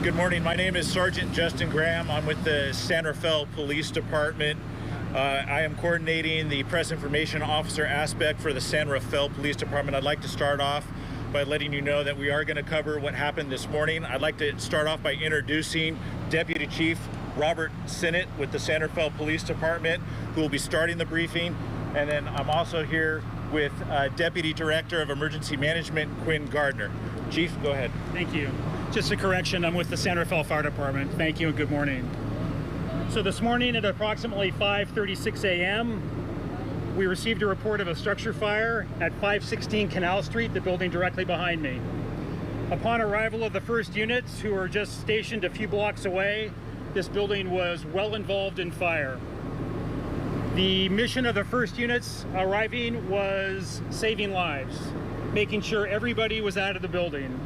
Good morning. My name is Sergeant Justin Graham. I'm with the San Rafael Police Department. I am coordinating the press information officer aspect for the San Rafael Police Department. I'd like to start off by letting you know that we are going to cover what happened this morning. I'd like to start off by introducing Deputy Chief Robert Sinnott with the San Rafael Police Department, who will be starting the briefing. And then I'm also here with Deputy Director of Emergency Management, Quinn Gardner. Chief, go ahead. Thank you. Just a correction, I'm with the San Rafael Fire Department. Thank you and good morning. So this morning at approximately 5:36 a.m., we received a report of a structure fire at 516 Canal Street, the building directly behind me. Upon arrival of the first units, who were just stationed a few blocks away, this building was well involved in fire. The mission of the first units arriving was saving lives, making sure everybody was out of the building.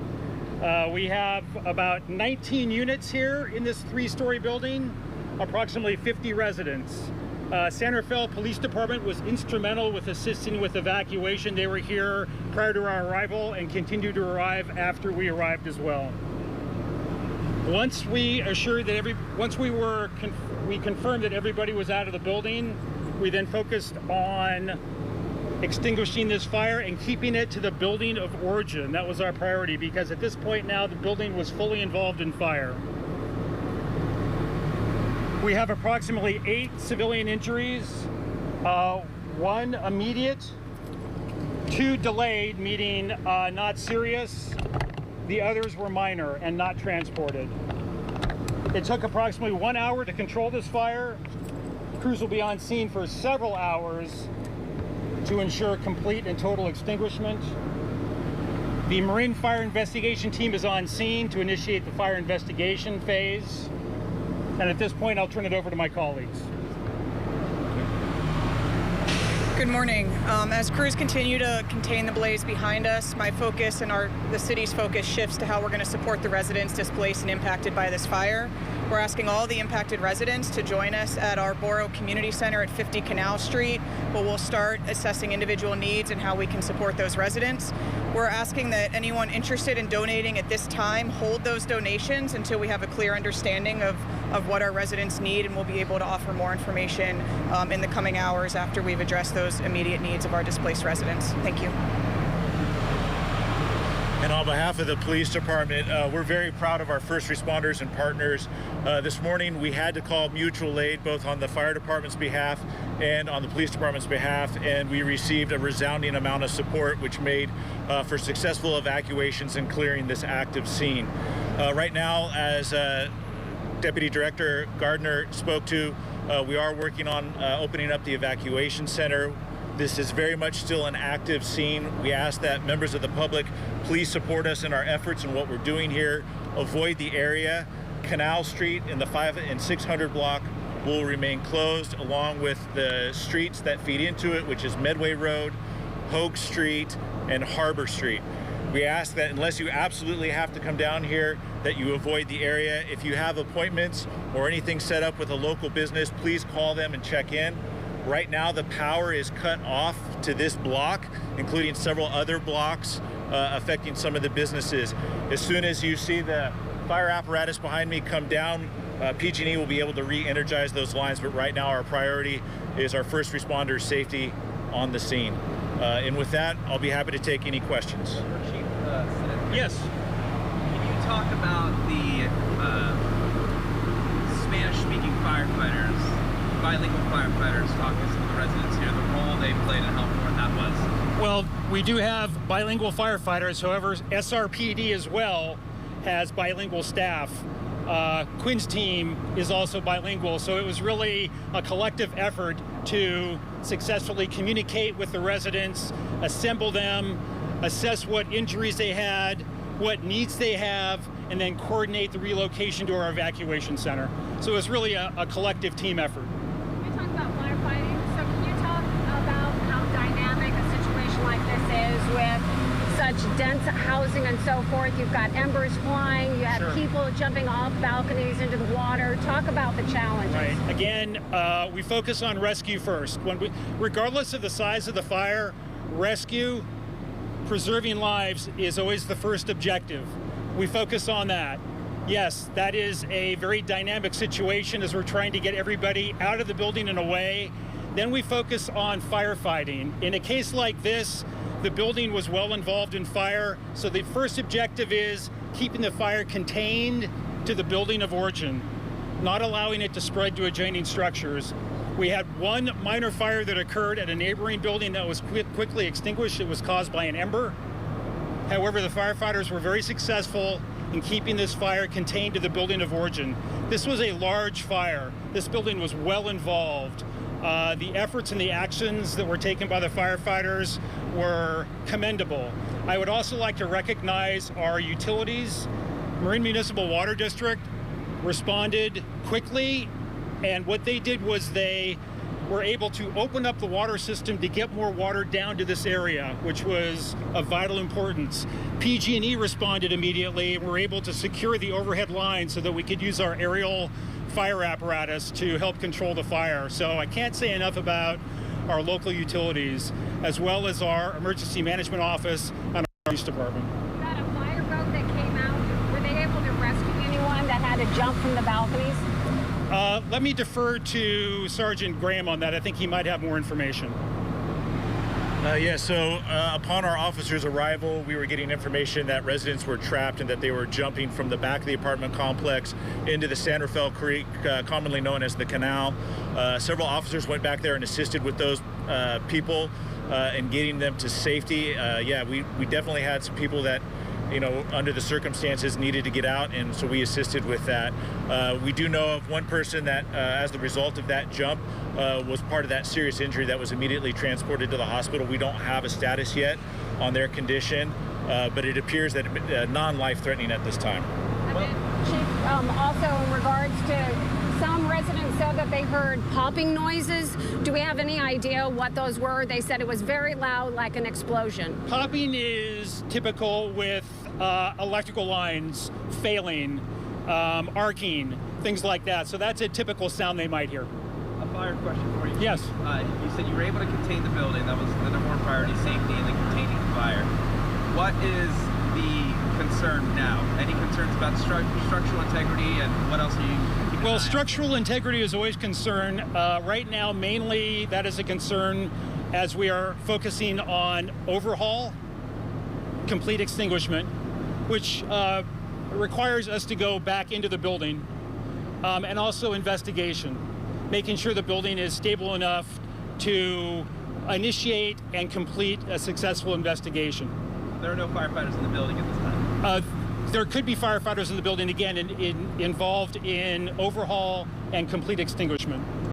We have about 19 units here in this three-story building, approximately 50 residents. San Rafael Police Department was instrumental with assisting with evacuation. They were here prior to our arrival and continued to arrive after we arrived as well. Once we assured that we confirmed that everybody was out of the building, we then focused on extinguishing this fire and keeping it to the building of origin. That was our priority, because at this point now the building was fully involved in fire. We have approximately 8 civilian injuries, 1 immediate, 2 delayed, meaning not serious. The others were minor and not transported. It took approximately 1 hour to control this fire. Crews will be on scene for several hours to ensure complete and total extinguishment. The Marine Fire Investigation Team is on scene to initiate the fire investigation phase. And at this point, I'll turn it over to my colleagues. Good morning. As crews continue to contain the blaze behind us, my focus and the city's focus shifts to how we're going to support the residents displaced and impacted by this fire. We're asking all the impacted residents to join us at our Borough Community Center at 50 Canal Street, where we'll start assessing individual needs and how we can support those residents. We're asking that anyone interested in donating at this time hold those donations until we have a clear understanding of what our residents need, and we'll be able to offer more information in the coming hours after we've addressed those immediate needs of our displaced residents. Thank you. And on behalf of the police department, we're very proud of our first responders and partners. This morning we had to call mutual aid both on the fire department's behalf and on the police department's behalf, and we received a resounding amount of support, which made for successful evacuations and clearing this active scene. Right now, as Deputy Director Gardner spoke to, we are working on opening up the evacuation center. This is very much still an active scene. We ask that members of the public please support us in our efforts and what we're doing here. Avoid the area. Canal Street in the 5 and 600 block will remain closed, along with the streets that feed into it, which is Medway Road, Hogue Street, and Harbor Street. We ask that unless you absolutely have to come down here, that you avoid the area. If you have appointments or anything set up with a local business, please call them and check in. Right now, the power is cut off to this block, including several other blocks, affecting some of the businesses. As soon as you see the fire apparatus behind me come down, PG&E will be able to re-energize those lines, but right now our priority is our first responders' safety on the scene. And with that, I'll be happy to take any questions. Chief, Yes. can you talk about the Spanish-speaking firefighters, bilingual firefighters, talking to some of the residents here, the role they played and how important that was? Well, we do have bilingual firefighters. However, SRPD as well has bilingual staff. Quinn's team is also bilingual, so it was really a collective effort to successfully communicate with the residents, assemble them, assess what injuries they had, what needs they have, and then coordinate the relocation to our evacuation center. So it was really a collective team effort. We talked about firefighting, so can you talk about how dynamic a situation like this is with such dense housing and so forth? You've got embers flying, you have Sure. people jumping off balconies into the water. Talk about the challenges. Right. Again, we focus on rescue first. Regardless of the size of the fire, rescue, preserving lives is always the first objective. We focus on that. Yes, that is a very dynamic situation as we're trying to get everybody out of the building and away. Then we focus on firefighting. In a case like this, the building was well involved in fire, so the first objective is keeping the fire contained to the building of origin, not allowing it to spread to adjoining structures. We had one minor fire that occurred at a neighboring building that was quickly extinguished. It was caused by an ember. However, the firefighters were very successful in keeping this fire contained to the building of origin. This was a large fire. This building was well involved. The efforts and the actions that were taken by the firefighters were commendable. I would also like to recognize our utilities. Marin Municipal Water District responded quickly, and what they did was they were able to open up the water system to get more water down to this area, which was of vital importance. PG&E responded immediately and were able to secure the overhead line so that we could use our aerial fire apparatus to help control the fire. So I can't say enough about our local utilities, as well as our emergency management office and our police department. Was that a fireboat that came out? Were they able to rescue anyone that had to jump from the balconies? Let me defer to Sergeant Graham on that. I think he might have more information. Upon our officers' arrival, we were getting information that residents were trapped and that they were jumping from the back of the apartment complex into the San Rafael Creek, commonly known as the canal. Several officers went back there and assisted with those people and getting them to safety. We definitely had some people that, under the circumstances needed to get out, and so we assisted with that. We do know of one person that, as the result of that jump, was part of that serious injury that was immediately transported to the hospital. We don't have a status yet on their condition, but it appears that non-life-threatening at this time. Chief, also in regards to some residents said that they heard popping noises. Do we have any idea what those were? They said it was very loud, like an explosion. Popping is typical with electrical lines failing, arcing, things like that. So that's a typical sound they might hear. A fire question for you. Yes. You said you were able to contain the building. That was the number one priority, safety and then containing the fire. What is the concern now? Any concerns about structural integrity, and what else are you keeping an eye on? Structural integrity is always a concern. Right now, mainly that is a concern as we are focusing on overhaul, complete extinguishment, which requires us to go back into the building, and also investigation, making sure the building is stable enough to initiate and complete a successful investigation. There are no firefighters in the building at this time. There could be firefighters in the building, again, involved in overhaul and complete extinguishment.